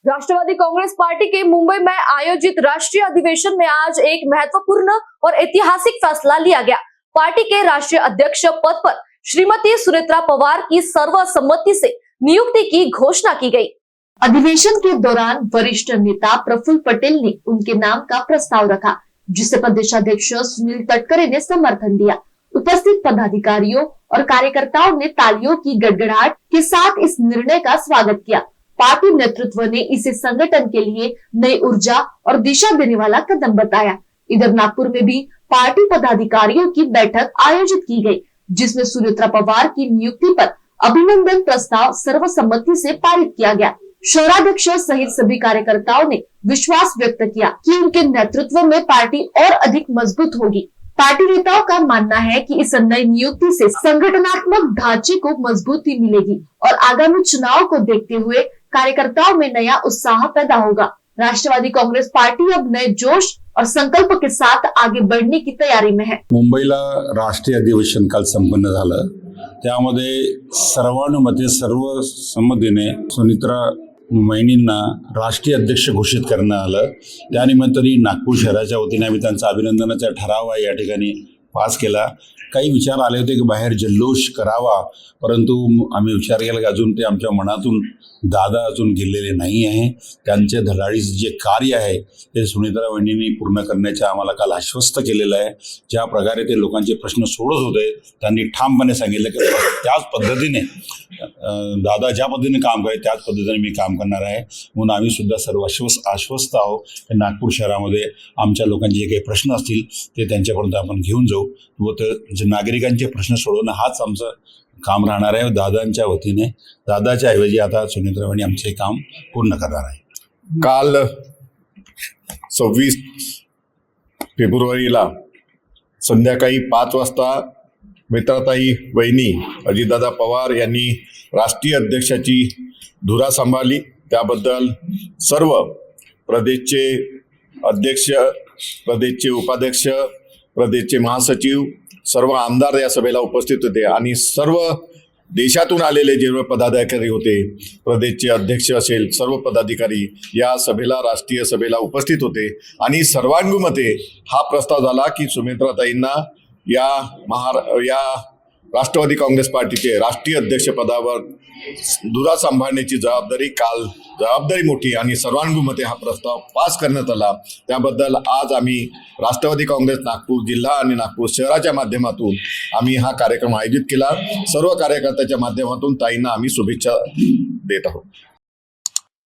Rashtrawadi Congress party के मुंबई में आयोजित राष्ट्रीय अधिवेशन में आज एक महत्वपूर्ण और ऐतिहासिक फैसला लिया गया। पार्टी के राष्ट्रीय अध्यक्ष पद पर श्रीमती सुनेत्रा पवार की सर्वसम्मति से नियुक्ति की घोषणा की गई। अधिवेशन के दौरान वरिष्ठ नेता प्रफुल्ल पटेल ने उनके नाम का प्रस्ताव रखा, जिसे प्रदेशाध्यक्ष सुनील तटकरे ने समर्थन दिया। उपस्थित पदाधिकारियों और कार्यकर्ताओं ने तालियों की गड़गड़ाहट के साथ इस निर्णय का स्वागत किया। पार्टी नेतृत्व ने इसे संगठन के लिए नई ऊर्जा और दिशा देने वाला कदम बताया। इधर नागपुर में भी पार्टी पदाधिकारियों की बैठक आयोजित की गई, जिसमें सुनेत्रा पवार की नियुक्ति पर अभिनंदन प्रस्ताव सर्वसम्मति से पारित किया गया। शहराध्यक्ष सहित सभी कार्यकर्ताओं ने विश्वास व्यक्त किया कि उनके नेतृत्व में पार्टी और अधिक मजबूत होगी। पार्टी नेताओं का मानना है कि इस नई नियुक्ति से संगठनात्मक ढांचे को मजबूती मिलेगी और आगामी चुनाव को देखते हुए कार्यकर्ताओं में नया उत्साह पैदा होगा। राष्ट्रवादी कांग्रेस पार्टी अब नए जोश और संकल्प के साथ आगे बढ़ने की तयारी में है। मुंबईला राष्ट्रीय अधिवेशन काल संपन्न झालं। त्यामध्ये सर्वानुमते सर्वसंमतीने सुनेत्रा वहिनींना राष्ट्रीय अध्यक्ष घोषित करण्यात आलं। त्यानिमित्ताने नागपूर शहराच्या वतीने आम्ही त्यांचा अभिनंदनाचा ठराव या ठिकाणी पास केला। काही विचार आले होते की बाहेर जल्लोष करावा, परंतु आम्ही विचार केला की अजून ते आमच्या मनातून दादा अजून गेलेले नाही आहे। त्यांचे धडाडीचे जे कार्य आहे ते सुनेत्रा वहिनींनी पूर्ण करण्याचे आम्हाला काल आश्वस्त केलेलं आहे। ज्या प्रकारे ते लोकांचे प्रश्न सोडत होते त्यांनी ठामपणे सांगितलं की त्याच पद्धतीने दादा ज्या पद्धतीने काम करे त्याच पद्धतीने मी काम करणार आहे। म्हणून आम्ही सुद्धा सर्व आश्वस्त आहोत की नागपूर शहरामध्ये आमच्या लोकांचे जे काही प्रश्न असतील ते त्यांच्यापर्यंत आपण घेऊन जाऊ व जे नागरिकांचे प्रश्न सोडवणं हाच आमचं काम राहणार आहे। दादांच्या वतीने दादाच्या ऐवजी आता सुनेत्रा वहिनी आमचे काम पूर्ण करणार आहे। काल 26 फेब्रुवारीला संध्याकाळी 5 वाजता मित्रताई वहिनी अजितदादा पवार यांनी राष्ट्रीय अध्यक्षाची धुरा सांभाळली। त्याबद्दल सर्व प्रदेशचे अध्यक्ष, प्रदेशचे उपाध्यक्ष, प्रदेशचे महासचिव, सर्व आमदार या सभेला उपस्थित होते आणि सर्व देशातून आलेले जे पदाधिकारी होते, प्रदेशचे अध्यक्ष असेल, सर्व पदाधिकारी या सभेला राष्ट्रीय सभेला उपस्थित होते आणि सर्वानुमते हा प्रस्ताव झाला की सुनेत्राताईंना या राष्ट्रवादी काँग्रेस पार्टीचे राष्ट्रीय अध्यक्ष पदावर धुरा सांभाळण्याची जबाबदारी मोठी आणि सर्वानुमते हा प्रस्ताव पास करण्यात आला। त्याबद्दल आज आम्ही राष्ट्रवादी काँग्रेस नागपूर जिल्हा आणि नागपूर शहराच्या माध्यमातून आम्ही हा कार्यक्रम आयोजित केला। सर्व कार्यकर्त्याच्या माध्यमातून ताईंना आम्ही शुभेच्छा देत आहोत।